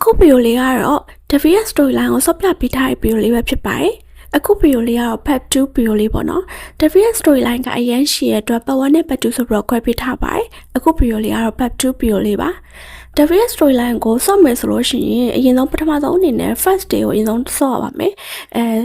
အခုဗီဒီယိုလေးကတော့ Devious storyline ကိုဆော့ပြပေးထားတဲ့ဗီဒီယိုလေးပဲဖြစ်ပါတယ်။အခုဗီဒီယိုလေးကတော့ part 2 ဗီဒီယိုလေးပေါ့နော်။ Devious storyline ကအရင်ရှိရတဲ့အတွက် part 1နဲ့ part 2ဆိုပြီးတော့ခွဲပေးထားပါတယ်။အခုဗီဒီယိုလေးကတော့ part 2 ဗီဒီယိုလေးပါ။ Devious storyline ကိုဆော့မယ်ဆိုလို့ရှိရင်အရင်ဆုံးပထမဆုံးအနေနဲ့ first day ကိုအရင်ဆုံးဆော့ရပါမယ်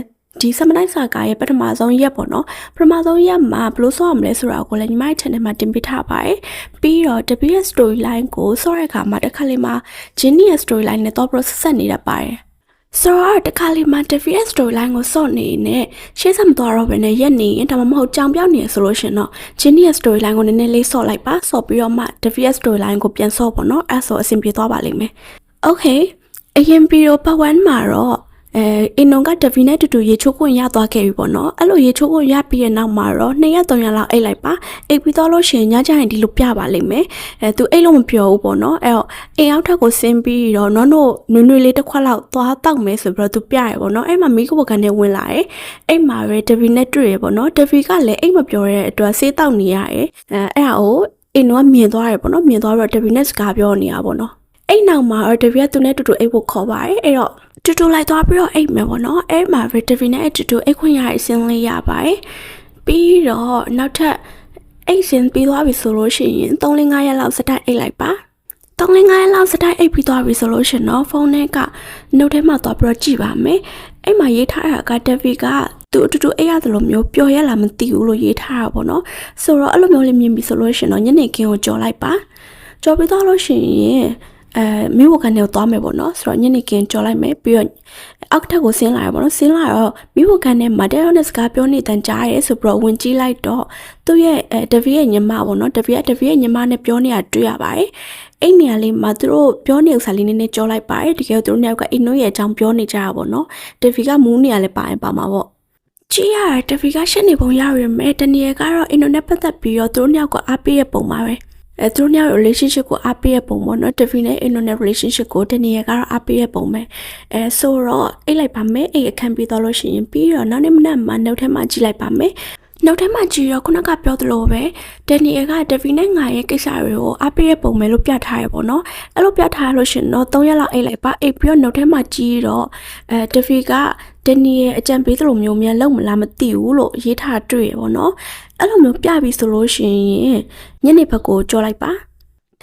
။ဒီစမနိုင်စာကားရဲ့ပထမဆုံးရက်ပေါ့နော်ပထမဆုံးရက်မှာဘယ်လိုဆော့ရမလဲဆိုတာကိုလည်းညီမရဲ့ channel မှာတင်ပေးထားပါတယ်ပြီးတော့ Devious storyline ကိုဆော့ရတဲ့အခါမှာတစ်ခါလေးမှာ Ginny ရဲ့ storyline နဲ့တော့ process ဆက်နေတတ်ပါတယ်ဆိုတော့တစ်ခါလေးမှာ Devious storyline ကိုဆော့နေနဲ့ရှေ့ဆက်မသွားတော့ဘဲနဲ့ရက်နေရင်ဒါမှမဟုတ်ကြောင်ပြောင်းနေဆိုလို့ရှင်တော့ Ginny ရဲ့ storyline ကိုနည်းနည်းလေးဆော့လိုက်ပါဆော့ပြီးတော့မှ Devious storyline ကိုပြန်ဆော့ပေါ့နော်အဲ့ဆိုအဆင်ပြေသွားပါလိမ့်မယ် Okay အရင်ပြီးတော့ part 1မှာတော့အင်းနုံကတဗီနဲ့တူတူရေချိုးခွင့်ရသွားခဲ့ပြီပေါ့နော်အဲ့လိုရေချိုးခွင့်ရပြီးတဲ့နောက်မှာတော့2ရက်3ရက်လောက်အိတ်လိုက်ပါအိတ်ပြီးတော့လို့ရှိရင်ညကျရင်ဒီလိုပြပါလိမ့်မယ်သူအိတ်လို့မပြောဘူးပေါ့နော်အဲ့တော့အိမ်အောက်ထပ်ကိုဆင်းပြီးတော့နော်တို့နွေနွေလေးတစ်ခွက်လောက်သွားတောက်မယ်ဆိုပြီးတော့သူပြရပေါ့နော်အဲ့မှာမိကဘကန်နဲ့ဝင်လာတယ်အိတ်မှာပဲတဗီနဲ့တွေ့ရပေါ့နော်တဗီကလည်းအိတ်မပြောတဲ့အတွက်ဆေးတောက်နေရတယ်အဲ့ဒါကိုအင်းနုံကမြင်သွားရပေါ့နော်မြင်သွားပြီးတော့တဗီနဲ့စကားပြောနေတာပေါ့နော်အဲ့နောက်မှာတဗီကသူနဲ့တူတူအိတ်ဖို့ခေါ်ပါတယ်အဲ့တော့တူတူလိုက်သွားပြီးတော့အိတ်မယ်ပေါ့နော်အဲ့မှာ Vitamin နဲ့တူတူအိတ်ခွင့်ရအစင်းလေးရပါတယ်ပြီးတော့နောက်ထပ်အိတ်စင်းပြီးသွားပြီဆိုလို့ရှိရင်3-5ရက်လောက်စတိုက်အိတ်လိုက်ပါ3-5ရက်လောက်စတိုက်အိတ်ပြီးသွားပြီဆိုလို့ရှိရင်တော့ဖုန်းထဲက note ထဲမှာသွားပြီးတော့ကြည့်ပါမယ်အဲ့မှာရေးထားတာက Devi ကသူအတူတူအိတ်ရတယ်လို့မျိုးပျော်ရလားမသိဘူးလို့ရေးထားတာပေါ့နော်ဆိုတော့အဲ့လိုမျိုးလေးမြင်ပြီဆိုလို့ရှိရင်တော့ညနေခင်းကိုကြော်လိုက်ပါကြော်ပြီးသွားလို့ရှိရင်မိဘကန်နဲ့သွားမယ်ပေါ့နော်ဆိုတော့ညနေခင်းကြော်လိုက်မယ်ပြီးတော့အောက်ထပ်ကိုဆင်းလာရပေါ့နော်ဆင်းလာတော့မိဘကန်နဲ့မတဲရောနဲ့စကားပြောနေတန်ကြားရဲဆိုပြီးတော့ဝင်ကြည့်လိုက်တော့သူ့ရဲ့တဗီရဲ့ညီမပေါ့နော်တဗီရဲ့ညီမနဲ့ပြောနေတာတွေ့ရပါတယ်အဲ့နေရာလေးမှာသူတို့ပြောနေဥစ္စာလေးနည်းနည်းကြော်လိုက်ပါတယ်တကယ်သူတို့နှစ်ယောက်ကအိမ်နိုးရဲ့အကြောင်းပြောနေကြတာပေါ့နော်တဗီကမူးနေရလဲပါရင်ပါမှာပေါ့ကြည့်ရတဗီကရှက်နေပုံရရမယ်တနည်းကတော့အိမ်နိုးနဲ့ပတ်သက်ပြီးတော့သူတို့နှစ်ယောက်ကအားပေးရပုံပါပဲသူတို့နှစ်ယောက် relationship ကိုအားပေးရပုံပေါ့နော် Devi နဲ့ Inno နဲ့ relationship ကိုတနည်းကတော့အားပေးရပုံပဲဆိုတော့အိတ်လိုက်ပါမယ်အိတ်အခန်းပြီးတော့လို့ရှိရင်ပြီးတော့နောက်နေ့မနက်မှာနှုတ်ထဲမှာကြည့်လိုက်ပါမယ်နောက်ထပ်မှကြည့်တော့ခုနကပြောသလိုပဲဒန်နီယယ်ကဒဗီနဲ့ငါရဲ့ကိစ္စတွေကိုအားပေးရပုံပဲလို့ပြထားရပေါ့နော်အဲ့လိုပြထားလို့ရှင်တော့3ရက်လောက်အိတ်လိုက်ပါအိတ်ပြီးတော့နောက်ထပ်မှကြည့်တော့ဒဗီကဒန်နီယယ်အကြံပေးသလိုမျိုးမြန်လုံးမလားမသိဘူးလို့ရေးထားတွေ့ရပေါ့နော်အဲ့လိုမျိုးပြပြီးဆိုလို့ရှင်ညနေဘက်ကိုကြော်လိုက်ပါ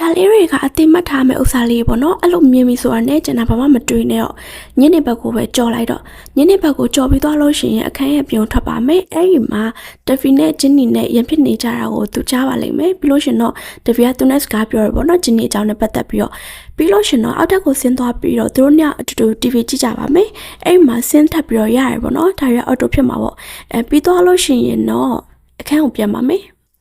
ဒါလေးတွေကအသိမှတ်ထားမဲ့ဥစ္စာလေးပေါ့နော်အဲ့လိုမြင်ပြီဆိုတာနဲ့ကျွန်တော်ဘာမှမတွေးနဲ့တော့ညနေဘက်ကိုပဲကြော်လိုက်တော့ညနေဘက်ကိုကြော်ပြီးသွားလို့ရှိရင်အခန်းရဲ့ပြုံထွက်ပါမယ်အဲ့ဒီမှာတဗီနဲ့ဂျင်းနီနဲ့ရန်ဖြစ်နေကြတာကိုသူကြားပါလိမ့်မယ်ပြီးလို့ရှင်တော့တဗီကသူနဲ့စကားပြောရပေါ့နော်ဂျင်းနီအကြောင်းနဲ့ပတ်သက်ပြီးတော့ပြီးလို့ရှင်တော့အောက်ထပ်ကိုဆင်းသွားပြီးတော့သူတို့ညအတူတူ TV ကြည့်ကြပါမယ်အဲ့မှာဆင်းထပ်ပြီးတော့ရရပေါ့နော်ဒါရအော်တိုဖြစ်မှာပေါ့ပြီးသွားလို့ရှိရင်တော့အခန်းကိုပြန်ပါမယ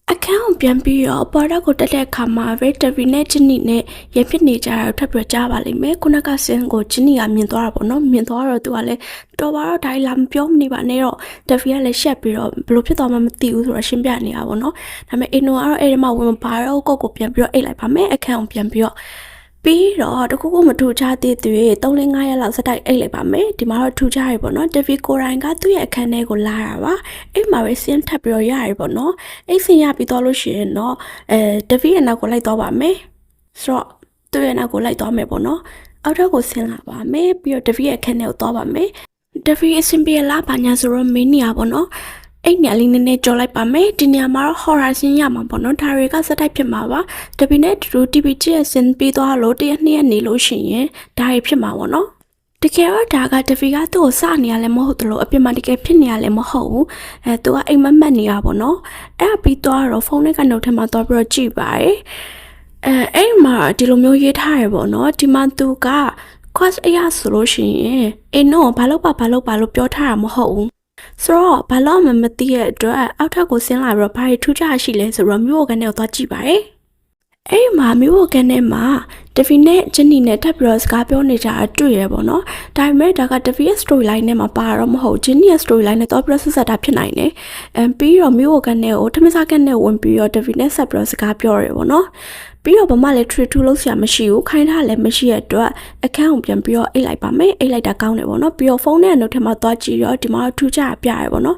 ်အခန်းကိုပြန်ပြီးတော့ပေါ်တော့ကိုတက်တဲ့အခါမှာ Devi နဲ့ Ginny နဲ့ရဖြစ်နေကြတာထပ်ပြီးကြားပါလိမ့်မယ်ခုနကဆင်းကို Ginny ကမြင်သွားတာပေါ့နော်မြင်သွားတော့သူကလည်းတော်ပါတော့ဒါလာမပြောမနေပါနဲ့တော့ Devi ကလည်းရှက်ပြီးတော့ဘယ်လိုဖြစ်သွားမှမသိဘူးဆိုတော့ရှင်းပြနေတာပေါ့နော်ဒါပေမဲ့ Inno ကတော့အဲ့ဒီမှာဝင်မပါတော့ကိုကိုပြန်ပြီးတော့အိတ်လိုက်ပါမယ်အခန်းကိုပြန်ပြီးတော့ပြီးတော့တခုခုမထူချသေးသေး3-5ရက်လောက်စတိုက်အိတ်လိုက်ပါမယ်ဒီမှာတော့ထူချရပေါ့နော် Devi ကိုရိုင်းကသူ့ရဲ့အခန်းထဲကိုလာတာပါအိတ်မှာပဲဆင်းထပ်ပြီးတော့ရရပေါ့နော်အိတ်ဆင်းရပြီးတော့လို့ရှိရင်တော့Devi ရဲ့နောက်ကိုလိုက်တော့ပါမယ်ဆိုတော့သူ့ရဲ့နောက်ကိုလိုက်တော့မယ်ပေါ့နော်အောက်ထပ်ကိုဆင်းလာပါမယ်ပြီးတော့Devi ရဲ့အခန်းထဲကိုတော့ပါမယ်Devi အဆင်ပြေလားဘာညာဆိုတော့မင်းနေရပေါ့နော်အဲ့ညလေးနည်းနည်းကြော်လိုက်ပါမယ်ဒီနေရာမှာတော့ horror scene ရမှာပေါ့နော်ဒါတွေကစတိုက်ဖြစ်မှာပါတပီနဲ့တူ TV ကြည့်ရစင်ပြီးသွားလို့1ရက်2ရက်နေလို့ရှိရင်ဒါတွေဖြစ်မှာပေါ့နော်တကယ်တော့ဒါကတပီကသူ့ကိုစနေရလဲမဟုတ်သလိုအပြင်မှာတကယ်ဖြစ်နေရလဲမဟုတ်ဘူးသူကအိမ်မက်နေရပေါ့နော်အဲ့ပြီးသွားတော့ဖုန်းထဲကနှုတ်ထဲမှာသွားပြီးတော့ကြည့်ပါတယ်အဲ့မှာဒီလိုမျိုးရေးထားရပေါ့နော်ဒီမှာသူက quest အရာဆိုလို့ရှိရင်အိမ်တော့ဘာလို့ပြောထားတာမဟုတ်ဘူးဆိုတော့ဘာလို့မှမသိရတဲ့အတွက်အောက်ထပ်ကိုဆင်းလာပြီးတော့ဘာတွေထူးခြားရှိလဲဆိုတော့မြို့ကန်ထဲကိုသွားကြည့်ပါရယ်အဲ့မှာမြို့ကန်ထဲမှာတဗီနဲ့ဂျင်းနီနဲ့ထပ်ပြီးတော့စကားပြောနေကြတာတွေ့ရပေါ့နော်ဒါပေမဲ့ဒါကတဗီရဲ့ storyline နဲ့မှာပါတော့မဟုတ်ဂျင်းနီရဲ့ storyline နဲ့တော့ပြဆက်တာဖြစ်နိုင်တယ်ပြီးတော့မြို့ကန်ထဲကိုထမင်းစားကန်ထဲဝင်ပြီးတော့တဗီနဲ့ဆက်ပြီးတော့စကားပြောရပေါ့နော်ပြီးတော့ဘာမှလည်း trade to လုပ်စရာမရှိဘူးခိုင်းထားလည်းမရှိရတဲ့အတွက်အခန်းကိုပြန်ပြီးတော့အိတ်လိုက်ပါမယ်အိတ်လိုက်တာကောင်းတယ်ပေါ့နော်ပြီးတော့ဖုန်းနဲ့နှုတ်ထဲမှာသွားကြည့်တော့ဒီမှာထူးခြားပြရပေါ့နော်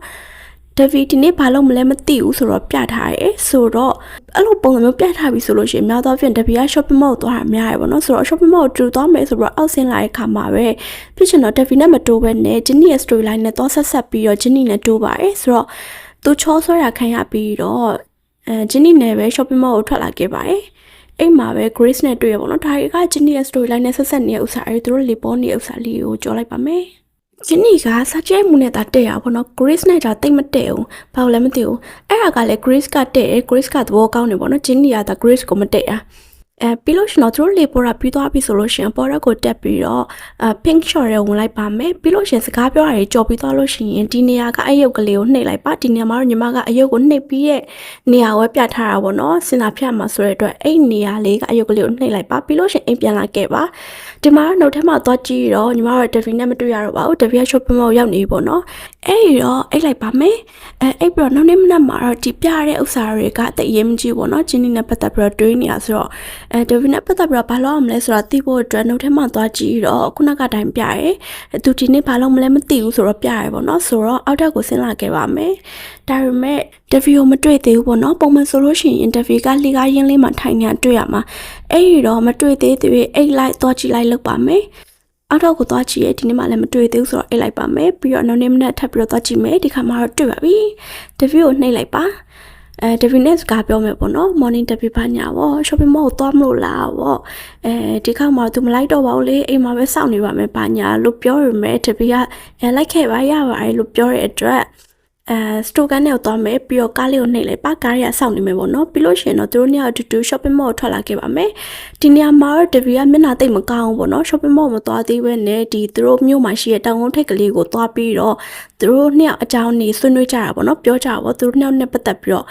တ David ဒီနေ့ဘာလို့မလဲမသိဘူးဆိုတော့ပြထားရဲဆိုတော့အဲ့လိုပုံစံမျိုးပြထားပြီဆိုလို့ရှိရင်များသောအားဖြင့် David က shopping mall သွားတာများရပါတော့ဆိုတော့ shopping mall တူသွားမယ်ဆိုတော့အောက်ဆင်းလာတဲ့ခါမှာပဲဖြစ်ချင်တော့ David နဲ့မတိုးပဲနဲ့ Jenny ရဲ့ storyline နဲ့တော့ဆက်ပြီးတော့ Jenny နဲ့တိုးပါရဲဆိုတော့သူချောဆွဲရခံရပြီးတော့ Jenny နဲ့ပဲ shopping mall ကိုထွက်လာခဲ့ပါတယ်အိမ်မှာပဲ Grace နဲ့တွေ့ရပါတော့ဒါက Jenny ရဲ့ storyline နဲ့ဆက်နေတဲ့ဥစ္စာအဲသူတို့လေပေါ်နေတဲ့ဥစ္စာလေးကိုကြော်လိုက်ပါမယ်Jenny ကစားကြဲမှုနဲ့တာတဲ့ရပါတော့ Grace နဲ့ကြောင့်တိတ်မတဲ့ဘူးဘာလို့လဲမသိဘူးအဲ့ဒါကလည်း Grace ကတဲ့ Grace ကသဘောကောင်းနေပေါ့နော် Jenny ကဒါ Grace ကိုမတဲ့ရပြီးလို့ရှင်တော့သူတို့လေပေါ်တာပြီးသွားပြီဆိုလို့ရှင်ပေါ်ရက်ကိုတက်ပြီးတော့ pink short ရဲဝင်လိုက်ပါမယ်ပြီးလို့ရှင်စကားပြောရတယ်ကြော်ပြီးသွားလို့ရှိရင်ဒီနေရာကအယုတ်ကလေးကိုနှိပ်လိုက်ပါဒီနေရာမှာတော့ညီမကအယုတ်ကိုနှိပ်ပြီးရဲ့နေရာကိုပြထားတာပေါ့နော်စင်တာဖြတ်မှာဆိုတဲ့အတွက်အဲ့နေရာလေးကအယုတ်ကလေးကိုနှိပ်လိုက်ပါပြီးလို့ရှင်အိမ်ပြန်လာခဲ့ပါဒီမှာတော့နှုတ်ထဲမှာသွားကြည့်တော့ညီမတို့ David နဲ့မတွေ့ရတော့ပါဘူး David က shopping mall ရောက်နေပြီပေါ့နော်အဲ့တော့အိတ်လိုက်ပါမယ်အဲ့ပြီးတော့နောက်နေ့မနက်မှာတော့ဒီပြတဲ့ဥစ္စာတွေကတိတ်အရေးမကြီးပေါ့နော် Jenny နဲ့ပတ်သက်ပြီးတော့တွေးနေရဆိုတော့David နဲ့ပတ်သက်ပြီးတော့ဘာလို့အောင်မလဲဆိုတာသိဖို့အတွက်နှုတ်ထဲမှာသွားကြည့်တော့ခုနကတိုင်းပြရဲသူဒီနေ့ဘာလို့မလဲမသိဘူးဆိုတော့ပြရဲပေါ့နော်ဆိုတော့အောက်ထပ်ကိုဆင်းလာခဲ့ပါမယ်ဒါပေမဲ့ David ကိုမတွေ့သေးဘူးပေါ့နော်ပုံမှန်ဆိုလို့ရှိရင် David ကလှီကားရင်းလေးမှာထိုင်နေတွေ့ရမှာအဲ့ဒီတော့မတွေ့သေးသေးအိတ်လိုက်သွားကြည့်လိုက်လုပ်ပါမယ်အောက်တော့ကိုသွားကြည့်ရဲဒီနေ့မှလည်းမတွေ့သေးဘူးဆိုတော့အိတ်လိုက်ပါမယ်ပြီးတော့နောက်နေ့မနက်ထပ်ပြီးတော့သွားကြည့်မယ်ဒီခါမှတော့တွေ့ပါပြီ David ကိုနှိပ်လိုက်ပါDavid နဲ့စကားပြောမယ်ပေါ့နော် morning David ဘာညာပေါ့ shopping mall ကိုသွားမလို့လားပေါ့ဒီခါမှသူမလိုက်တော့ပါဘူးလေအိမ်မှာပဲစောင့်နေပါမယ်ဘာညာလို့ပြောရမယ် David ကလိုက်ခဲ့ပါရပါတယ်လို့ပြောတဲ့အတွက်စတိုကန်နဲ့သွားမယ်ပြီးတော့ကားလေးကိုနှိပ်လိုက်ပါကားရစောင့်နေမယ်ပေါ့နော်ပြီးလို့ရှိရင်တော့သူတို့ညအတူတူ shopping mall ကိုထွက်လာခဲ့ပါမယ်ဒီနေရာမှာတော့ David ကမျက်နှာတိတ်မကောင်းဘူးပေါ့နော် shopping mall မသွားသေးဘဲနဲ့ဒီသူတို့မြို့မှာရှိတဲ့တောင်ကုန်းထိပ်ကလေးကိုသွားပြီးတော့သူတို့နှစ်ယောက်အကြောင်းနေဆွေးနွေးကြတာပေါ့နော်ပြောကြတာပေါ့သူတို့နှစ်ယောက်နဲ့ပတ်သက်ပြီးတော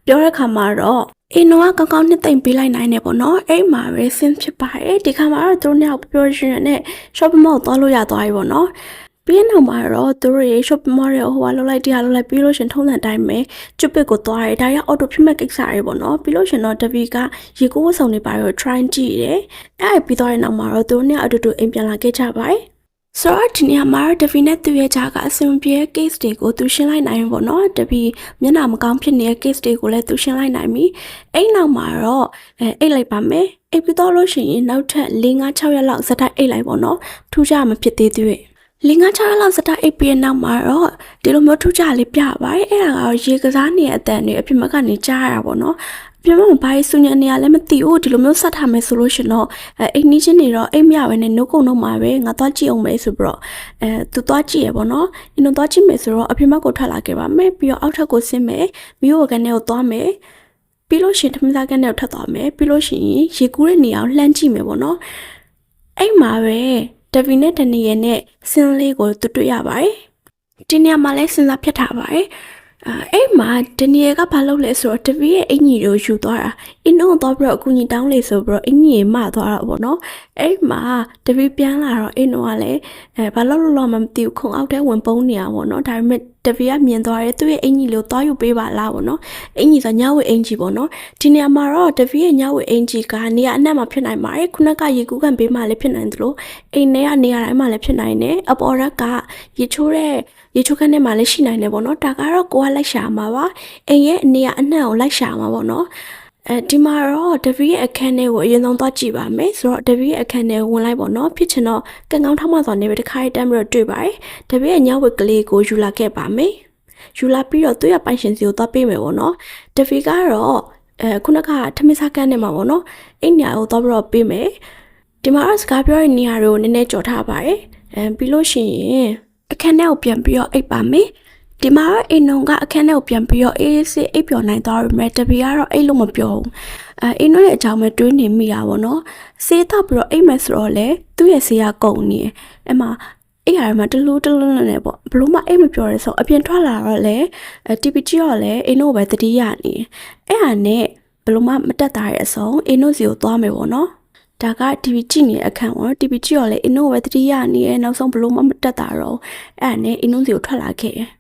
့ပြောတဲ့ခါမှာတော့အင်းတော့ကောင်းကောင်းနှစ်သိမ့်ပေးလိုက်နိုင်တယ်ပေါ့နော်အဲ့မှာပဲဆင်းဖြစ်ပါတယ်ဒီခါမှာတော့သူတို့နှစ်ယောက်ပြောရင်းနဲ့ shopping mall ကိုသွားလို့ရသွားပြီပေါ့နော်ပြီးနောက်မှာတော့သူတို့ရေ shopping mall ရဲ့ဟိုကလောက်လိုက်တရားလောက်လိုက်ပြီးလို့ရှင်ထုံးစံတိုင်းပဲကျွတ်ပစ်ကိုသွားရဲဒါရအော်တိုဖြစ်မဲ့ကိစ္စတွေပေါ့နော်ပြီးလို့ရှင်တော့ David ကရေကိုးဝဆောင်နေပါတော့ try ကြည့်တယ်အဲ့ပြီးသွားတဲ့နောက်မှာတော့သူတို့နှစ်အတူတူအိမ်ပြန်လာခဲ့ကြပါတယ်ဆိုတော့ဒီနေရာမှာ David နဲ့သူ့ရဲ့ကြားကအဆင်ပြေ case တွေကိုသူရှင်းလိုက်နိုင်ပေါ့နော် David မျက်နှာမကောင်းဖြစ်နေတဲ့ case တွေကိုလည်းသူရှင်းလိုက်နိုင်ပြီအဲ့နောက်မှာတော့အိတ်လိုက်ပါမယ်အိတ်ပြီးတော့လို့ရှိရင်နောက်ထပ်4-5-6ရက်လောက်စတိုက်အိတ်လိုက်ပေါ့နော်ထူးခြားမဖြစ်သေးသေး4-5-6လောက်စတိုက်အိတ်ပြီးနောက်မှာတော့ဒီလိုမျိုးထူးခြားလေးပြပါတယ်အဲ့ဒါကတော့ရေကစားနေတဲ့အတန်တွေအပြင်ဘက်ကနေကြားရတာပေါ့နော်ပြမမဘာရေးစုညနေရလည်းမသိဘူးဒီလိုမျိုးဆက်ထားမယ်ဆိုလို့ရှင်တော့အိမ်နီးချင်းတွေတော့အိမ်မြပဲနဲ့နှုတ်ကုံတော့မှာပဲငါသွားကြည့်အောင်မယ်ဆိုပြီးတော့သူသွားကြည့်ရပေါ့နော်အင်းတို့သွားကြည့်မယ်ဆိုတော့အပြင်ဘက်ကိုထွက်လာခဲ့ပါမယ်ပြီးတော့အောက်ထပ်ကိုဆင်းမယ်မိဘကနေကိုသွားမယ်ပြီးလို့ရှင်ထမင်းစားကနေကိုထပ်သွားမယ်ပြီးလို့ရှင်ရေကူးတဲ့နေရာကိုလှမ်းကြည့်မယ်ပေါ့နော်အဲ့မှာပဲ David နဲ့ Daniel နဲ့ဆင်းလေးကိုတွေ့ရပါတယ်ဒီနေရာမှာလည်းစဉ်းစားဖြစ်ထားပါတယ်အဲ့မှာဒနီယယ်ကဘာလုပ်လဲဆိုတော့ David ရဲ့အင်ကြီးကိုယူသွားတာအင်းတော့ပြီးတော့အကူကြီးတောင်းလေဆိုပြီးတော့အင်ကြီးမသွားတာပေါ့နော်အဲ့မှာ David ပြန်လာတော့အင်းတော့ကလည်းဘာလို့မသိဘူးခုံအောက်ထဲဝင်ပုန်းနေရပေါ့နော်ဒါပေမဲ့ David ကမြင်သွားတယ်သူ့ရဲ့အင်ကြီးကိုသွားယူပေးပါလားပေါ့နော်အင်ကြီးဆိုညဝေအင်ကြီးပေါ့နော်ဒီနေရာမှာတော့ David ရဲ့ညဝေအင်ကြီးကနေရာအနှံ့မှာဖြစ်နိုင်ပါတယ်ခုနကရေကူးကန်ပေးမှလည်းဖြစ်နိုင်တယ်လို့အိမ်ထဲကနေရာတိုင်းမှာလည်းဖြစ်နိုင်တယ်အပေါ်ရက်ကရေချိုးတဲ့ရေချိုးခန်းထဲမှာလည်းရှိနိုင်တယ်ပေါ့နော်ဒါကတော့ကိုကလိုက်ရှာမှာပါအိမ်ရဲ့အနေအနှံ့ကိုလိုက်ရှာမှာပေါ့နော်ဒီမှာတော့ David ရဲ့အခန်းထဲကိုအရင်ဆုံးသွားကြည့်ပါမယ်ဆိုတော့ David ရဲ့အခန်းထဲဝင်လိုက်ပေါ့နော်ဖြစ်ချင်တော့ကံကောင်းထောက်မှသွားနေပဲတစ်ခါတည်းပြီးတော့တွေ့ပါတယ် David ရဲ့ညဝတ်ကလေးကိုယူလာခဲ့ပါမယ်ယူလာပြီးတော့သူ့ရဲ့ပိုင်ရှင်စီကိုသွားပေးမယ်ပေါ့နော် David ကတော့ခုနကထမင်းစားကန်းထဲမှာပေါ့နော်အိမ်ညာကိုသွားပြီးတော့ပေးမယ်ဒီမှာစကားပြောတဲ့နေရာတွေကိုနည်းနည်းကြော်ထားပါတယ်ပြီးလို့ရှိရင်အခန်းထဲကိုပြန်ပြီးတော့အိပ်ပါမယ်ဒီမှာအိမ်နုံကအခန်းထဲကိုပြန်ပြီးတော့အေးဆေးအိပ်ပျော်နိုင်သွားပြီမဲ့တပီကတော့အိပ်လို့မပြောဘူးအိမ်တို့ရဲ့အကြောင်းပဲတွေးနေမိတာပေါ့နော်ဆေးတော့ပြီးတော့အိပ်မယ်ဆိုတော့လေသူ့ရဲ့ဆေးကကုန်နေတယ်အဲ့မှာအဲ့ရမှာတလူနဲ့ပေါ့ဘလို့မှအိမ်မပြောရဲဆိုအပြင်ထွက်လာတော့လေ TPG ရောလေအိမ်တို့ပဲတတိယနေအဲ့ဟာနဲ့ဘလို့မှမတက်တာရဲ့အစုံအိမ်တို့စီကိုသွားမယ်ပေါ့နော်ဒါက TV ကြည့်နေအခန်းပေါ့ TV ကြည့်ရောလေအင်းတို့ပဲတတိယနေရဲ့နောက်ဆုံးဘလို့မှမတက်တာတော့အဲ့ဒါနဲ့အင်းတို့စီကိုထွက်လာခဲ့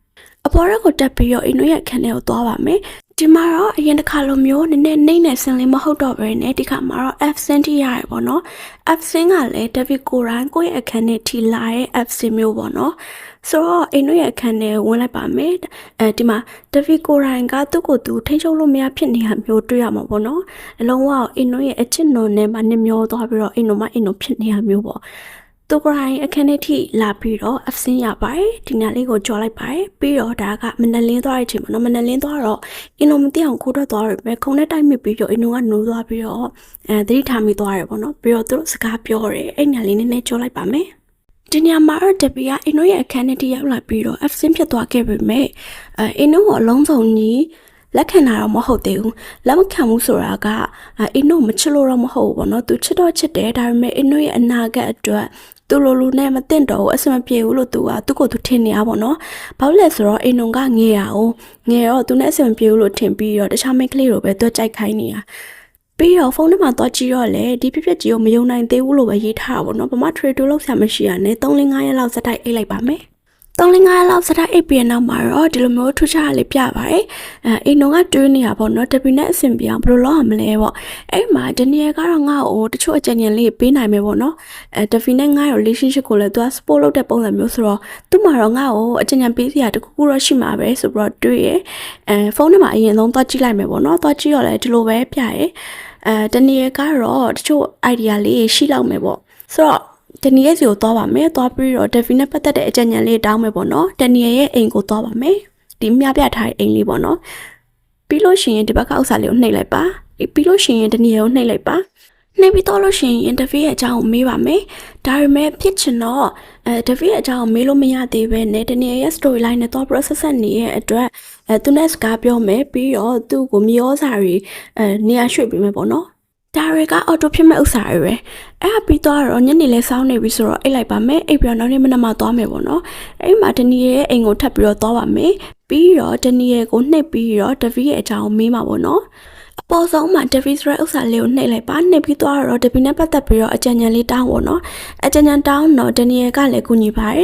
အပေါ်ရက်ကိုတက်ပြီးတော့အင်းတို့ရဲ့အခန်းထဲကိုသွားပါမယ်ဒီမှာတော့အရင်တစ်ခါလိုမျိုးနည်းနည်းနှိမ့်နေစင်လေးမဟုတ်တော့ဘဲနဲ့ဒီခါမှာတော့ absent ရရပေါ့နော် absent ကလည်း David ကိုရိုင်းကိုယ့်ရဲ့အခန်းထဲထိလာတဲ့ absent မျိုးပေါ့နော်ဆိုတော့အင်းတို့ရဲ့အခန်းထဲဝင်လိုက်ပါမယ်ဒီမှာ David ကိုရိုင်းကသူ့ကိုယ်သူထိန်းချုပ်လို့မရဖြစ်နေတာမျိုးတွေ့ရမှာပေါ့နော်အလုံးဝအင်းတို့ရဲ့အချစ်နုံနဲ့မှနှမျောသွားပြီးတော့အင်းတို့မှအင်းတို့ဖြစ်နေတာမျိုးပေါ့သူကိုယ်တိုင်အခန်းထဲထိလာပြီးတော့ absent ရပါတယ်ဒီညလေးကိုကြော်လိုက်ပါတယ်ပြီးတော့ဒါကမနက်လင်းသွားတဲ့အချိန်မှာနော်မနက်လင်းသွားတော့အင်းတို့မသိအောင်ခိုးထွက်သွားရပဲခုံနဲ့တိုက်မိပြီးတော့အင်းတို့ကနိုးသွားပြီးတော့သတိထားမိသွားရပေါ့နော်ပြီးတော့သူတို့စကားပြောတယ်အဲ့ညလေးနည်းနည်းကြော်လိုက်ပါမယ်ဒီညမှာတော့တပီကအင်းတို့ရဲ့အခန်းထဲထိရောက်လာပြီးတော့ absent ဖြစ်သွားခဲ့ပေမဲ့အင်းတို့ကအလုံးစုံကြီးလက်ခံတာတော့မဟုတ်သေးဘူးလက်မခံဘူးဆိုတာကအင်းတို့မချစ်လို့တော့မဟုတ်ဘူးပေါ့နော်သူချစ်တော့ချစ်တယ်ဒါပေမဲ့အင်းတို့ရဲ့အနာဂတ်အတွက်သူလိုလိုနဲ့မတင်တော့ဘူးအဆင်မပြေဘူးလို့သူကသူ့ကိုယ်သူထင်နေရပါတော့။ဘာလို့လဲဆိုတော့အင်းုံကငယ်ရအောင်ငယ်တော့သူနဲ့အဆင်မပြေဘူးလို့ထင်ပြီးတော့တခြားမိန်းကလေးလိုပဲသူကြိုက်ခိုင်းနေတာ။ပြီးတော့ဖုန်းထဲမှာသွားကြည့်တော့လေဒီဖြစ်ဖြစ်ကြီးကိုမယုံနိုင်သေးဘူးလို့ပဲရေးထားတာပေါ့နော်။ဘာမှ trade လုပ်ဆရာမရှိရနဲ့3-5ရက်လောက်စတိုက်အိတ်လိုက်ပါမယ်။3-5ရက်လောက်စတိုက်အိတ်ပြီးနောက်မှာတော့ဒီလိုမျိုးထူးခြားလေးပြပါတယ်အိမ်တော်ကတွေးနေတာပေါ့နော်တပီနဲ့အဆင်ပြေအောင်ဘယ်လိုလုပ်ရမလဲပေါ့အဲ့မှာဒီနေ့ကတော့ငါ့ကိုတချို့အကြံဉာဏ်လေးပေးနိုင်မယ်ပေါ့နော်တပီနဲ့ငါ့ရဲ့ relationship ကိုလည်းသူက support လုပ်တဲ့ပုံစံမျိုးဆိုတော့သူ့မှာတော့ငါ့ကိုအကြံဉာဏ်ပေးစရာတခုခုတော့ရှိမှာပဲဆိုပြီးတော့တွေးရဖုန်းထဲမှာအရင်ဆုံးသွားကြည့်လိုက်မယ်ပေါ့နော်သွားကြည့်တော့လည်းဒီလိုပဲပြရတနေ့ကတော့တချို့ idea လေးရှိလောက်မယ်ပေါ့ဆိုတော့တနီရဲ့စီကိုသွားပါမယ်သွားပြီးတော့ David နဲ့ပတ်သက်တဲ့အကြံဉာဏ်လေးတောင်းမယ်ပေါ့နော်တနီရဲ့အိမ်ကိုသွားပါမယ်ဒီမြပြထားတဲ့အိမ်လေးပေါ့နော်ပြီးလို့ရှိရင်ဒီဘက်ကဥစ္စာလေးကိုနှိပ်လိုက်ပါပြီးလို့ရှိရင်တနီရဲ့ကိုနှိပ်လိုက်ပါနှိပ်ပြီးတော့လို့ရှိရင် David ရဲ့အကြောင်းကိုမေးပါမယ်ဒါပေမဲ့ဖြစ်ချင်တော့David ရဲ့အကြောင်းကိုမေးလို့မရသေးပဲနဲ့တနီရဲ့ storyline နဲ့တော့ process နေရဲ့အတွက်သူနဲ့စကားပြောမယ်ပြီးတော့သူ့ကိုမြေဩဇာတွေနေရာရွှေ့ပေးမယ်ပေါ့နော်ဒါတွေကအော်တိုဖြစ်မဲ့ဥစ္စာတွေပဲအဲ့ဒါပြီးတော့ညနေလဲစောင်းနေပြီဆိုတော့အိတ်လိုက်ပါမယ်အိတ်ပြီးတော့နောက်နေ့မနက်မှသွားမယ်ပေါ့နော်အဲ့မှာတနီရဲ့အိမ်ကိုထပ်ပြီးတော့သွားပါမယ်ပြီးတော့တနီရဲ့ကိုနှိပ်ပြီးတော့ဒဗီရဲ့အကြောင်းမေးမှာပေါ့နော်အပေါ်ဆုံးမှာဒဗီဆိုတဲ့ဥစ္စာလေးကိုနှိပ်လိုက်ပါနှိပ်ပြီးတော့ဒဗီနဲ့ပတ်သက်ပြီးတော့အကြံဉာဏ်လေးတောင်းပေါ့နော်အကြံဉာဏ်တောင်းတော့တနီရဲ့ကလည်းကူညီပါတယ်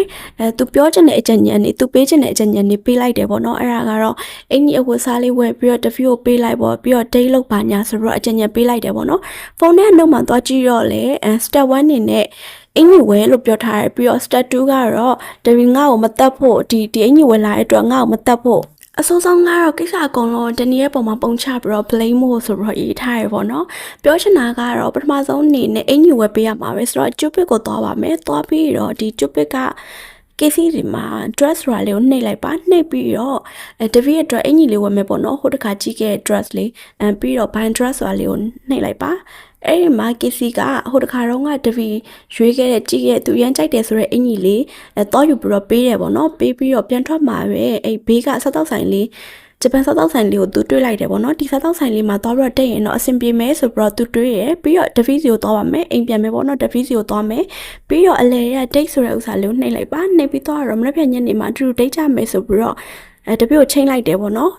သူပြောချင်တဲ့အကြံဉာဏ်တွေသူပေးချင်တဲ့အကြံဉာဏ်တွေပေးလိုက်တယ်ပေါ့နော်အဲ့ဒါကတော့အင်ကြီးအဝတ်စားလေးဝယ်ပြီးတော့ဒဗီကိုပေးလိုက်ပေါ့ပြီးတော့ date လုပ်ပါညာဆိုတော့အကြံဉာဏ်ပေးလိုက်တယ်ပေါ့နော်ဖုန်းထဲနှုတ်မှသွားကြည့်တော့လေ step 1နေနဲ့အင်ကြီးဝဲလို့ပြောထားတယ်ပြီးတော့ step 2ကတော့ဒဗီငါ့ကိုမတက်ဖို့ဒီအင်ကြီးဝဲလာတဲ့အတွက်ငါ့ကိုမတက်ဖို့အစိုးဆုံးကတော့ကိစ္စအကုန်လုံးတနည်းရဲ့ပုံမှာပုံချပြီးတော့ blame ဖို့ဆိုပြီးတော့ရေးထားရပေါ့နော်ပြောချင်တာကတော့ပထမဆုံးအနေနဲ့အင်ကြီးဝယ်ပေးရမှာပဲဆိုတော့ Cupid ကိုသွားပါမယ်သွားပြီးတော့ဒီ Cupid ကKC ဒီမှာ dress ဆိုတာလေးကိုနှိပ်လိုက်ပါနှိပ်ပြီးတော့တပည့်အတွက်အင်ကြီးလေးဝယ်မယ်ပေါ့နော်ဟိုတခါကြည့်ခဲ့ dress လေးပြီးတော့ bind dress ဆိုတာလေးကိုနှိပ်လိုက်ပါအဲ့ဒီမှာ KC ကဟိုတခါတော့ကတပည့်ရွေးခဲ့တဲ့ကြည့်ခဲ့သူရမ်းကြိုက်တယ်ဆိုတော့အင်ကြီးလေးတော့ယူပြီးတော့ပေးတယ်ပေါ့နော်ပေးပြီးတော့ပြန်ထွက်มาပဲအဲ့ဘေးကစားတော့ဆိုင်လေးဂျပန်စားတော့ဆိုင်လေးကိုသူတွေးလိုက်တယ်ပေါ့နော်ဒီစားတော့ဆိုင်လေးမှာသွားပြီးတော့တက်ရင်တော့အဆင်ပြေမယ်ဆိုပြီးတော့သူတွေးရပြီးတော့ဒဗီစီကိုသွားပါမယ်အိမ်ပြန်မယ်ပေါ့နော်ဒဗီစီကိုသွားမယ်ပြီးတော့အလဲရ date ဆိုတဲ့ဥစ္စာလေးကိုနှိပ်လိုက်ပါနှိပ်ပြီးတော့မနေ့ပြန်ညနေမှာသူတို့ date ကြမယ်ဆိုပြီးတော့ဒဗီကိုချိန်လိုက်တယ်ပေါ့နော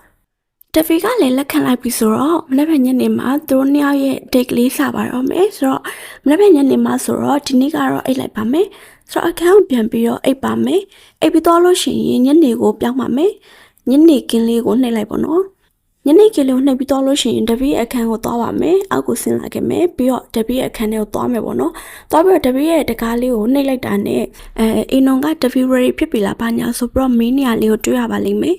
်ဒဗီကလည်းလက်ခံလိုက်ပြီဆိုတော့မနေ့ညနေမှာသူတို့နှစ်ယောက်ရဲ့ date လေးစပါတော့မယ်ဆိုတော့မနေ့ညနေမှာဆိုတော့ဒီနေ့ကတော့အိတ်လိုက်ပါမယ်ဆိုတော့အခန်းကိုပြန်ပြီးတော့အိတ်ပါမယ်အိတ်ပြီးတော့လို့ရှိရင်ညနေကိုပြောင်းပါမယ်ညနေကင်းလေးကိုနှိပ်လိုက်ပါတော့ညနေကင်းလေးကိုနှိပ်ပြီးတော့လို့ရှိရင်ဒဗီရဲ့အခန်းကိုသွားပါမယ်အောက်ကိုဆင်းလာခဲ့မယ်ပြီးတော့ဒဗီရဲ့အခန်းထဲကိုသွားမယ်ပေါ့နော်သွားပြီးတော့ဒဗီရဲ့တကားလေးကိုနှိပ်လိုက်တာနဲ့အင်းုံကဒဗီ ready ဖြစ်ပြီလားဘာညာဆိုပြီးတော့မင်းနေရာလေးကိုတွေ့ရပါလိမ့်မယ်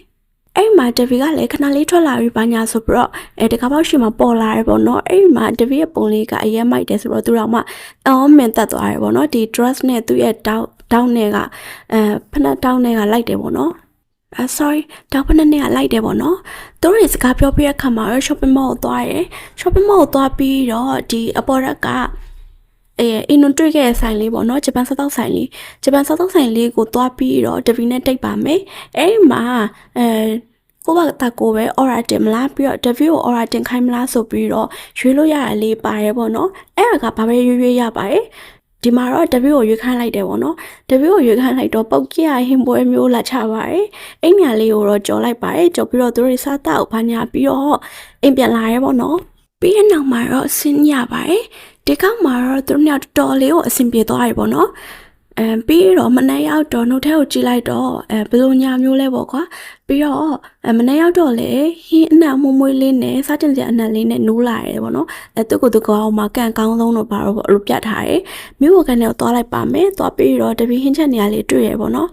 အဲ့မှာဒဗီကလည်းခဏလေးထွက်လာပြီးပါညာဆိုပြီးတော့တကားပေါက်ရှိမှာပေါ်လာရပေါ့နော်အဲ့မှာဒဗီရဲ့ပုံလေးကအရင်မိုက်တယ်ဆိုတော့သူတော့မှမင်တက်သွားရပေါ့နော်ဒီ dress နဲ့သူ့ရဲ့တောင်းနဲ့ကဖနက်တောင်းနဲ့ကလိုက်တယ်ပေါ့နော်sorry တောင်းဖနက်နဲ့ကလိုက်တယ်ပေါ့နော်သူတို့စကားပြောပြတဲ့အခါမှာ shopping mall ကိုသွားတယ် shopping mall ကိုသွားပြီးတော့ဒီအပေါ်ရကအင်းနွန်တွေ့ခဲ့တဲ့ဆိုင်လေးပေါ့နော်ဂျပန်စားသောက်ဆိုင်လေးကိုသွားပြီးတော့ဒဗီနဲ့တိတ်ပါမယ်အဲ့မှာကိုကတာကိုပဲ aura တင်မလားပြီးတော့ဒဗီကို aura တင်ခိုင်းမလားဆိုပြီးတော့ရွေးလို့ရရလေးပါတယ်ပေါ့နော်အဲ့ဒါကဘာပဲရွေးရပါတယ်ဒီမှာတော့ဒဗီကိုရွေးခိုင်းလိုက်တယ်ပေါ့နော်ဒဗီကိုရွေးခိုင်းလိုက်တော့ပုတ်ကြီးရဟင်ပွဲမျိုးလာချပါတယ်အိမ်ညာလေးကိုတော့ကြော်လိုက်ပါတယ်ကြော်ပြီးတော့သူတို့စားတောက်ဘာညာပြီးတော့အိမ်ပြန်လာရဲပေါ့နော်ပြီးတဲ့နောက်မှာတော့ဆင်းရပါတယ်ဒီကောက်မှာတော့သူတို့ညတော်တော်လေးကိုအဆင်ပြေသွားပြီပေါ့နော် ပြီးတော့မနေ့ရောက်တော့နှုတ်ထဲကိုကြည့်လိုက်တော့ဘယ်လိုညာမျိုးလဲပေါ့ကွာပြီးတော့မနေ့ရောက်တော့လေဟင်းအနံ့မွမွေးလေးနဲ့စားကျင်စရာအနံ့လေးနဲ့နိုးလာတယ်ပေါ့နော်သူကကောင်မှာကန်ကောင်းဆုံးတော့ပါတော့လို့ပြတ်ထားတယ်မြို့ကန်ထဲကိုသွားလိုက်ပါမယ်သွားပြီးတော့တပီးဟင်းချက်နေရာလေးတွေ့ရပေါ့နော်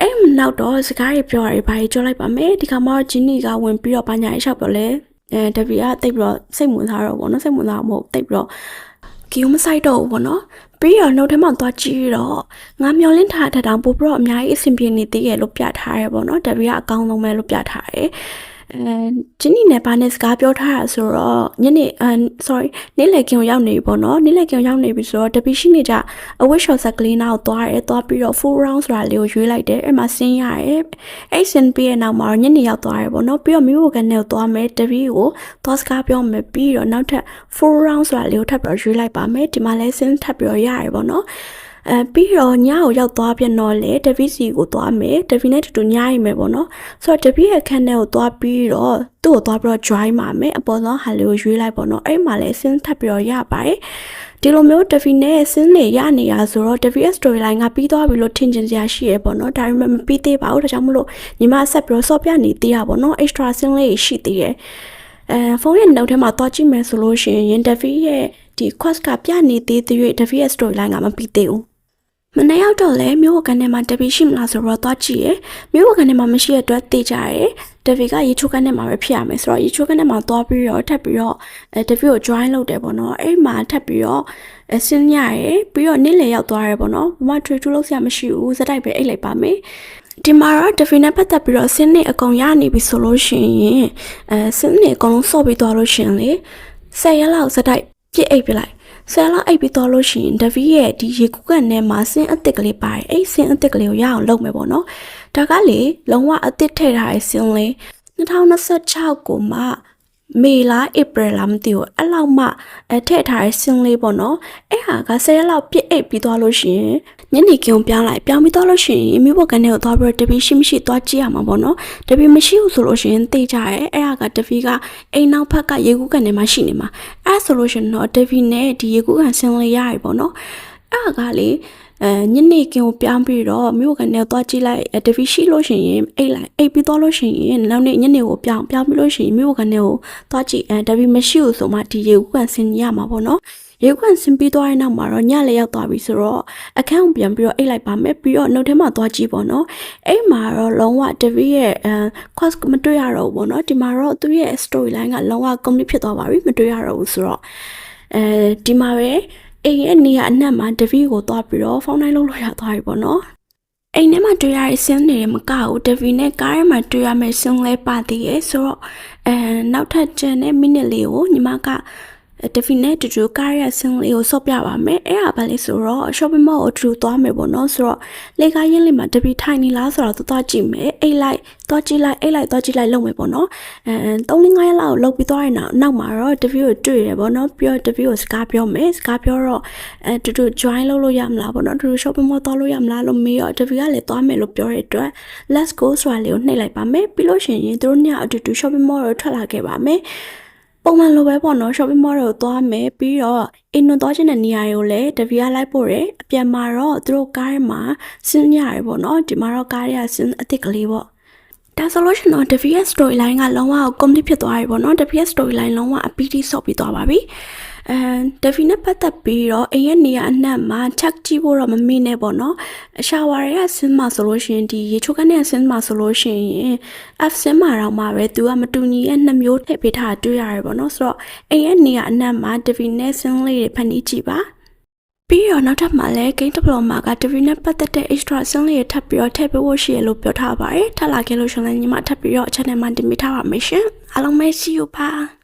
အဲ့နောက်တော့စကားတွေပြောရဘာကြီးကြောလိုက်ပါမယ်ဒီကမှဂျင်းနီကဝင်ပြီးတော့ဘာညာရေးလျှောက်ပြောလဲတပီးကတိတ်ပြီးတော့စိတ်ဝင်စားတော့ပေါ့နော်စိတ်ဝင်စားမဟုတ်တိတ်ပြီးတော့ကီယုံမဆိုင်တော့ဘူးပေါ့နော်ပြီးတော့နှုတ်ထဲမှာသွားကြည့်တော့ငါမျောလင်းထားတဲ့တောင်ပို့ပြီးတော့အများကြီးအဆင်ပြေနေသေးရဲ့လို့ပြထားရဲပေါ့နော်တပီးကအကောင်းဆုံးပဲလို့ပြထားရဲဂျင်းနီနဲ့ဘာနဲ့စကားပြောထားရဆိုတော့ညနေနေ့လည်ကင်ရောက်နေပြီပေါ့နော်နေ့လည်ကင်ရောက်နေပြီဆိုတော့တပီးရှိနေကြအဝတ်ရှော့ဆက်ကလေးနောက်သွားရဲသွားပြီးတော့ full round ဆိုတာလေးကိုရွေးလိုက်တယ်အဲ့မှာဆင်းရရဲအဲ့ဆင်းပြီးရဲ့နောက်မှာတော့ညနေရောက်သွားရဲပေါ့နော်ပြီးတော့မိဖို့ကနေကိုသွားမယ်တပီးကိုသွားစကားပြောမယ်ပြီးတော့နောက်ထပ် full round ဆိုတာလေးကိုထပ်ပြီးတော့ရွေးလိုက်ပါမယ်ဒီမှာလဲဆင်းထပ်ပြီးတော့ရရဲပေါ့နော်ပြီးတော့ညကိုရောက်သွားပြန်တော့လေတပီးစီကိုသွားမယ်တပီးနဲ့တူတူညရိုက်မယ်ပေါ့နော်ဆိုတော့တပီးရဲ့ခန်းထဲကိုသွားပြီးတော့သူ့ကိုသွားပြီးတော့ join ပါမယ်အပေါ်ဆုံးဟာလေးကိုရွေးလိုက်ပေါ့နော်အဲ့မှာလဲဆင်းထပ်ပြီးတော့ရပါတယ်ဒီလိုမျိုးတပီးနဲ့ဆင်းနေရနေရဆိုတော့တပီးရဲ့ storyline ကပြီးသွားပြီလို့ထင်ကျင်စရာရှိရပေါ့နော်ဒါပေမဲ့မပြီးသေးပါဘူးဒါကြောင့်မလို့ညီမဆက်ပြီးတော့စော့ပြနေသေးတာပေါ့နော် extra ဆင်းလေးရှိသေးတယ်ဖုန်းရဲ့နောက်ထဲမှာသွားကြည့်မယ်ဆိုလို့ရှိရင်တပီးရဲ့ဒီ quest ကပြနေသေးတဲ့တပီးရဲ့ storyline ကမပြီးသေးဘူးမနေ့ရောက်တော့လေမြို့ကန်ထဲမှာတပီရှိမလားဆိုတော့သွားကြည့်ရမြို့ကန်ထဲမှာမရှိတဲ့အတွက်တေးကြရဲတပီကရေချိုးကန်ထဲမှာပဲဖြစ်ရမယ်ဆိုတော့ရေချိုးကန်ထဲမှာသွားပြီးတော့ထပ်ပြီးတော့တပီကို join လုပ်တယ်ပေါ့နော်အဲ့မှာထပ်ပြီးတော့ဆင်းရရဲပြီးတော့နေ့လည်ရောက်သွားရဲပေါ့နော်ဘာမှထွေထူးလုပ်စရာမရှိဘူးစတိုက်ပဲအိတ်လိုက်ပါမယ်ဒီမှာတော့တပီနဲ့ပတ်သက်ပြီးတော့ဆင်းနေအကုန်ရနေပြီဆိုလို့ရှိရင်ဆင်းနေအကုန်လုံးဆော့ပြီးသွားလို့ရှိရင်လေ10ရက်လောက်စတိုက်ပြစ်အိတ်ပြလိုက်ဆယ်လောက်အိပ်ပြီးတော့လို့ရှိရင်တပီရဲ့ဒီရေကူးကန်ထဲမှာဆင်းအစ်စ်ကလေးပါတယ်အဲ့ဆင်းအစ်စ်ကလေးကိုရအောင်လုပ်မယ်ပေါ့နော်ဒါကလေလုံးဝအစ်စ်ထည့်ထားတဲ့ဆင်းလေး2026ကိုမှမေလားဧပြီလားမသိဘူးအဲ့လောက်မှထည့်ထားတဲ့ဆင်းလေးပေါ့နော်အဲ့ဟာက10ရက်လောက်ပြစ်အိပ်ပြီးသွားလို့ရှိရင်ညနေကင်းပြောင်းပြီးသွားလို့ရှိရင်မိဘကန်ထဲကိုသွားပြီးတပီရှိမရှိသွားကြည့်ရမှာပေါ့နော်တပီမရှိဘူးဆိုလို့ရှိရင်သိကြရဲအဲ့ဟာကတပီကအိမ်နောက်ဖက်ကရေကူးကန်ထဲမှာရှိနေမှာအဲ့ဆိုလို့ရှိရင်တော့တပီနဲ့ဒီရေကူးကန်ဆင်းလေးရရပေါ့နော်အဲ့ဟာကလေညနေကင်းကိုပြောင်းပြီးတော့မြို့ကန်ထဲသွားကြည့်လိုက်တပီရှိလို့ရှိရင်အိပ်ပြီးသွားလို့ရှိရင်နောက်နေ့ညနေကိုပြောင်းပြီးလို့ရှိရင်မြို့ကန်ထဲကိုသွားကြည့်တပီမရှိဘူးဆိုမှဒီရေကူးကန်ဆင်းရမှာပေါ့နော်ရေခွန်ဆင်ပြီးသွားတဲ့နောက်မှာတော့ညလည်းရောက်သွားပြီဆိုတော့အခန်းပြန်ပြီးတော့အိတ်လိုက်ပါမယ်ပြီးတော့နှုတ်ထဲမှာသွားကြည့်ပေါ့နော်အဲ့မှာတော့လုံးဝတပီရဲ့quest မတွေ့ရတော့ဘူးပေါ့နော်ဒီမှာတော့သူရဲ့ storyline ကလုံးဝ complete ဖြစ်သွားပါပြီမတွေ့ရတော့ဘူးဆိုတော့ဒီမှာပဲအိမ်ရဲ့နေရာအနှံ့မှာတပီကိုသွားပြီးတော့ဖုန်းတိုင်းလုပ်လို့ရသွားပြီပေါ့နော်အိမ်ထဲမှာတွေ့ရတဲ့ဆင်းတွေမကဘူးတပီနဲ့ကားထဲမှာတွေ့ရမယ့်ဆင်းလဲပါသေးရဲ့ဆိုတော့နောက်ထပ်ကျန်တဲ့မိနစ်လေးကိုညီမကတဖီနဲ့တူတူကားရဆင်းလေးကိုဆော့ပြပါမယ်အဲ့ဒါပဲလေဆိုတော့ shopping mall ကိုတူသွားမယ်ပေါ့နော်ဆိုတော့လေကားရင်းလေးမှာတဖီထိုင်နေလားဆိုတော့သွားကြည့်မယ်အိတ်လိုက်သွားကြည့်လိုက်လုပ်မယ်ပေါ့နော်3-5ရက်လောက်လုပ်ပြီးသွားရင်နောက်မှာတော့တဖီကိုတွေ့ရပေါ့နော်ပြီးတော့တဖီကိုစကားပြောမယ်စကားပြောတော့တူတူ join လုပ်လို့ရမလားပေါ့နော်တူတူ shopping mall သွားလို့ရမလားလို့မေးတော့တဖီကလည်းသွားမယ်လို့ပြောတဲ့အတွက် let's go ဆိုတာလေးကိုနှိပ်လိုက်ပါမယ်ပြီးလို့ရှိရင်သူတို့ညအတူတူ shopping mall ကိုထွက်လာခဲ့ပါမယ်ပုံမှန်လိုပဲပေါ့နော် shopping mall ကိုသွားမယ်ပြီးတော့အိမ်နွန်သွားခြင်းတဲ့နေရာတွေကိုလည်းတပီကလိုက်ပို့တယ်အပြန်မှာတော့သူတို့ကားထဲမှာဆင်းရတယ်ပေါ့နော်ဒီမှာတော့ကားထဲကဆင်းအစ်စ်ကလေးပေါ့ဒါဆိုလို့ရှိရင်တော့တပီရဲ့ storyline ကလုံးဝ complete ဖြစ်သွားပြီပေါ့နော်တပီရဲ့ storyline လုံးဝအပီတီဆော့ပြီးသွားပါပြီတပီနဲ့ပတ်သက်ပြီးတော့အိမ်ရဲ့နေရာအနှံ့မှာချက်ကြည့်ဖို့တော့မမေ့နဲ့ပေါ့နော်ရှာဝါတွေကဆင်းမှာဆိုလို့ရှိရင်ဒီရေချိုးကနေဆင်းမှာဆိုလို့ရှိရင် F ဆင်းမှာတော့မှပဲသူကမတူညီရဲ့နှစ်မျိုးထည့်ပေးထားတွေ့ရတယ်ပေါ့နော်ဆိုတော့အိမ်ရဲ့နေရာအနှံ့မှာတပီနဲ့ဆင်းလေးတွေဖန်တီးကြည့်ပါပြီးတော့နောက်ထပ်မှာလည်း game developer က tv နဲ့ပတ်သက်တဲ့ extra ဆင်းလေးထပ်ပြီးတော့ထည့်ပေးဖို့ရှိရလို့ပြောထားပါတယ်ထပ်လာခဲ့လို့ရှင်လည်းညီမထပ်ပြီးတော့ channel မှာတင်ပေးထားပါမယ်ရှင်အားလုံးပဲ see you ပါ